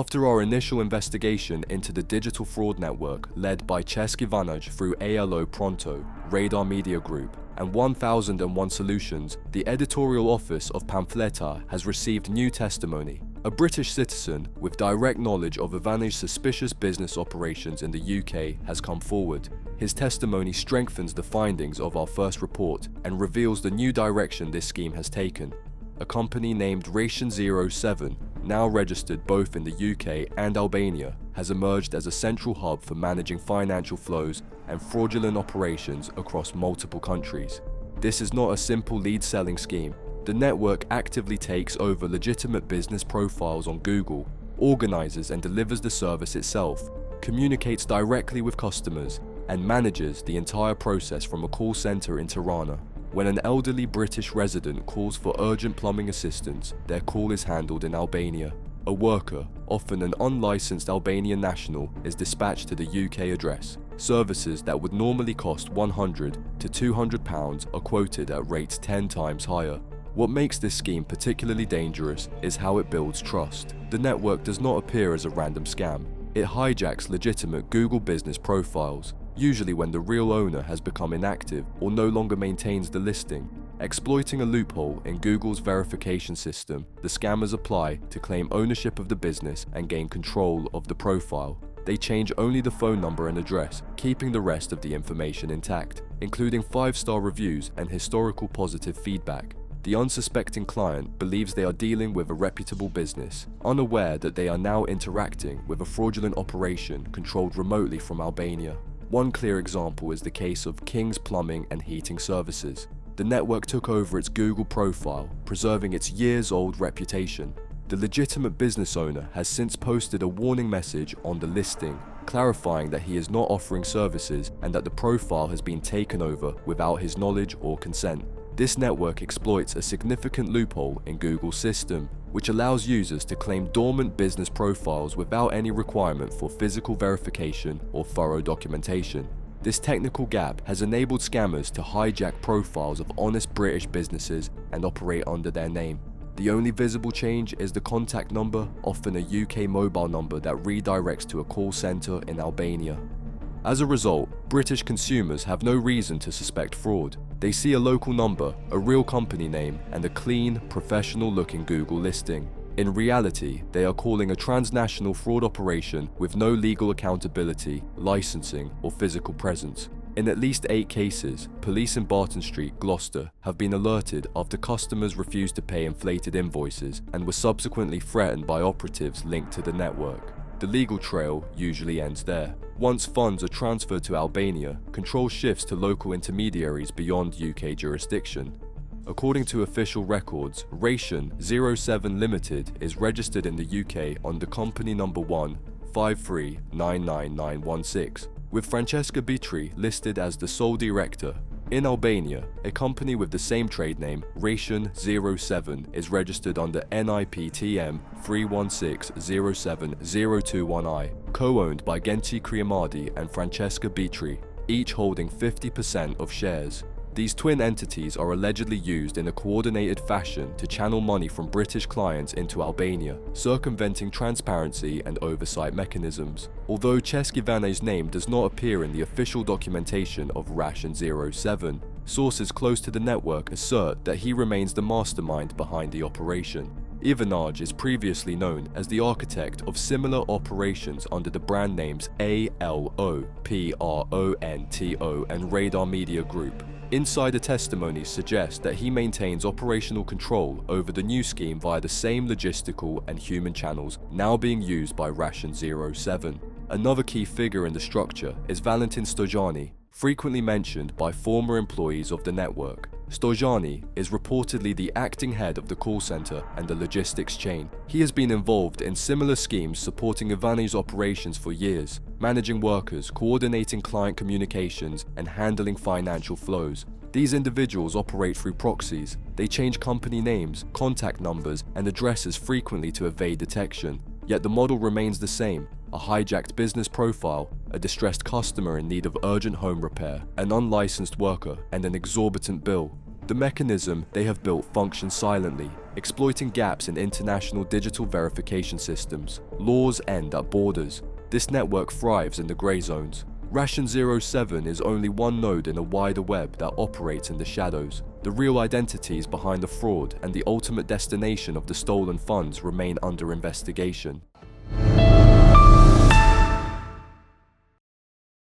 After our initial investigation into the digital fraud network led by Český Vanage through ALO Pronto, Radar Media Group, and 1001 Solutions, the editorial office of Pamfleti has received new testimony. A British citizen with direct knowledge of Ivano's suspicious business operations in the UK has come forward. His testimony strengthens the findings of our first report and reveals the new direction this scheme has taken. A company named Ration07, now registered both in the UK and Albania, has emerged as a central hub for managing financial flows and fraudulent operations across multiple countries. This is not a simple lead-selling scheme. The network actively takes over legitimate business profiles on Google, organizes and delivers the service itself, communicates directly with customers, and manages the entire process from a call center in Tirana. When an elderly British resident calls for urgent plumbing assistance, their call is handled in Albania. A worker, often an unlicensed Albanian national, is dispatched to the UK address. Services that would normally cost £100 to £200 are quoted at rates 10 times higher. What makes this scheme particularly dangerous is how it builds trust. The network does not appear as a random scam. It hijacks legitimate Google business profiles, usually when the real owner has become inactive or no longer maintains the listing. Exploiting a loophole in Google's verification system, the scammers apply to claim ownership of the business and gain control of the profile. They change only the phone number and address, keeping the rest of the information intact, including 5-star reviews and historical positive feedback. The unsuspecting client believes they are dealing with a reputable business, unaware that they are now interacting with a fraudulent operation controlled remotely from Albania. One clear example is the case of King's Plumbing and Heating Services. The network took over its Google profile, preserving its years-old reputation. The legitimate business owner has since posted a warning message on the listing, clarifying that he is not offering services and that the profile has been taken over without his knowledge or consent. This network exploits a significant loophole in Google's system, which allows users to claim dormant business profiles without any requirement for physical verification or thorough documentation. This technical gap has enabled scammers to hijack profiles of honest British businesses and operate under their name. The only visible change is the contact number, often a UK mobile number that redirects to a call centre in Albania. As a result, British consumers have no reason to suspect fraud. They see a local number, a real company name, and a clean, professional-looking Google listing. In reality, they are calling a transnational fraud operation with no legal accountability, licensing, or physical presence. In at least 8 cases, police in Barton Street, Gloucester, have been alerted after customers refused to pay inflated invoices and were subsequently threatened by operatives linked to the network. The legal trail usually ends there. Once funds are transferred to Albania, control shifts to local intermediaries beyond UK jurisdiction. According to official records, Ration07 Limited is registered in the UK under company number 153999916, with Francesca Bitri listed as the sole director. In Albania, a company with the same trade name, Ration07, is registered under NIPTM 316070221I, co-owned by Genti Kriamadi and Francesca Bitri, each holding 50% of shares. These twin entities are allegedly used in a coordinated fashion to channel money from British clients into Albania, circumventing transparency and oversight mechanisms. Although Český Vanage's name does not appear in the official documentation of Ration07, sources close to the network assert that he remains the mastermind behind the operation. Ivanage is previously known as the architect of similar operations under the brand names ALO, PRONTO, and Radar Media Group. Insider testimonies suggest that he maintains operational control over the new scheme via the same logistical and human channels now being used by Ration07. Another key figure in the structure is Valentin Stojani, frequently mentioned by former employees of the network. Stojani is reportedly the acting head of the call center and the logistics chain. He has been involved in similar schemes supporting Ivano's operations for years, managing workers, coordinating client communications, and handling financial flows. These individuals operate through proxies. They change company names, contact numbers, and addresses frequently to evade detection. Yet the model remains the same: a hijacked business profile, a distressed customer in need of urgent home repair, an unlicensed worker, and an exorbitant bill. The mechanism they have built functions silently, exploiting gaps in international digital verification systems. Laws end at borders. This network thrives in the grey zones. Ration 07 is only one node in a wider web that operates in the shadows. The real identities behind the fraud and the ultimate destination of the stolen funds remain under investigation.